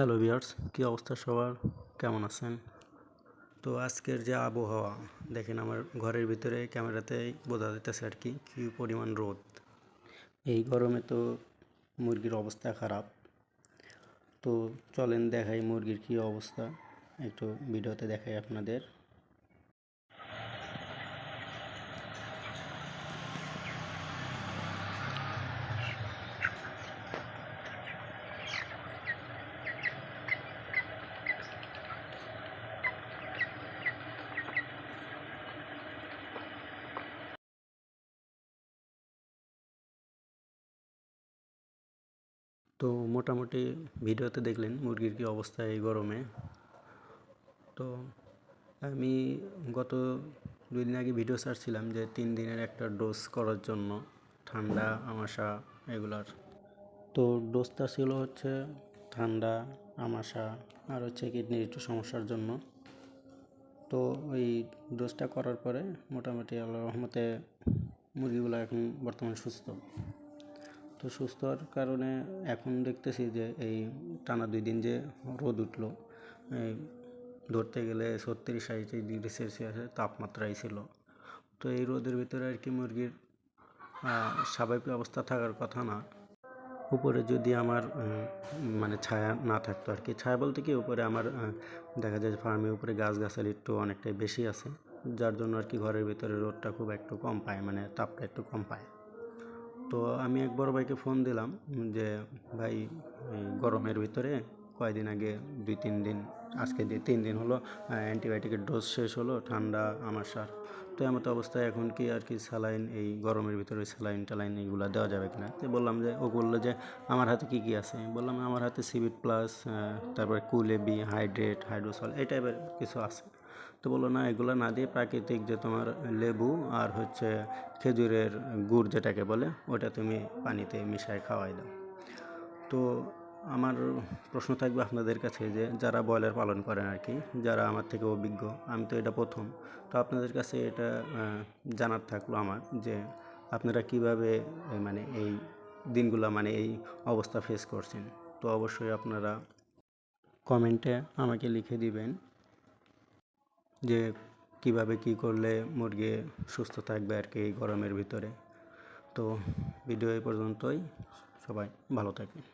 Hello viewers, কী অবস্থা সবার, কেমন আছেন? তো আজকের যে আবহাওয়া দেখেন, আমার ঘরের ভিতরে ক্যামেরাতেই বোঝা যাইতেছে আর কি কী পরিমাণ রোদ। এই গরমে তো মুরগির অবস্থা খারাপ। তো চলেন দেখাই মুরগির কী অবস্থা, একটু ভিডিওতে দেখাই আপনাদের। তো মোটামুটি ভিডিওতে দেখলেন মুরগির কী অবস্থা এই গরমে। তো আমি গত 2 দিন আগে ভিডিও ছাড়ছিলাম যে 3 দিনের একটা ডোজ করার জন্য ঠান্ডা আমাশা এগুলার। তো ডোজটা ছিল হচ্ছে ঠান্ডা, আমাশা আর হচ্ছে কিডনির একটু সমস্যার জন্য। তো ওই ডোজটা করার পরে মোটামুটি আল্লাহর রহমতে মুরগিগুলো এখন বর্তমানে সুস্থ। তো সুস্থ হওয়ার কারণে এখন দেখতেছি যে এই টানা 2 দিন যে রোদ উঠলো, ধরতে গেলে 36-38 ডিগ্রি সেলসিয়াসের তাপমাত্রাই ছিল। তো এই রোদের ভিতরে আর কি মুরগির স্বাভাবিক অবস্থা থাকার কথা না। উপরে যদি আমার মানে ছায়া না থাকতো আর কি, ছায়া বলতে কি উপরে আমার দেখা যায় ফার্মের উপরে গাছগাছালি একটু অনেকটাই বেশি আছে, যার জন্য আর কি ঘরের ভিতরে রোদটা খুব একটু কম পায়, মানে তাপটা একটু কম পায়। তো আমি এক বড় ভাইকে ফোন দিলাম যে ভাই, এই গরমের ভিতরে কয়দিন আগে 2-3 দিন, আজকে 3 দিন হলো অ্যান্টিবায়োটিকের ডোজ শেষ হলো ঠান্ডা আমাশার। তো এমতো অবস্থায় এখন কি আর কি স্যালাইন, এই গরমের ভিতরে স্যালাইন ট্যালাইন এইগুলো দেওয়া যাবে কিনা। তো বললাম যে, ও বললো যে আমার হাতে কী কী আছে। বললাম আমার হাতে সিভিট প্লাস, তারপরে কুলেবি, হাইড্রেট, হাইড্রোসল এই টাইপের কিছু আছে। তো বললো না, এগুলো না দিয়ে প্রাকৃতিক যে তোমার লেবু আর হচ্ছে খেজুরের গুড় যেটাকে বলে, ওটা তুমি পানিতে মিশায় খাওয়াই দাও। তো আমার প্রশ্ন থাকবে আপনাদের কাছে যে যারা ব্রয়লার পালন করেন আর কি, যারা আমার থেকে অভিজ্ঞ, আমি তো এটা প্রথম। তো আপনাদের কাছে এটা জানার থাকলো আমার যে আপনারা কিভাবে মানে এই দিনগুলো, মানে এই অবস্থা ফেস করছেন। তো অবশ্যই আপনারা কমেন্টে আমাকে লিখে দিবেন যে কিভাবে কি করলে মুরগি সুস্থ থাকবে আর কি এই গরমের ভিতরে। তো ভিডিও এই পর্যন্তই, সবাই ভালো থাকবেন।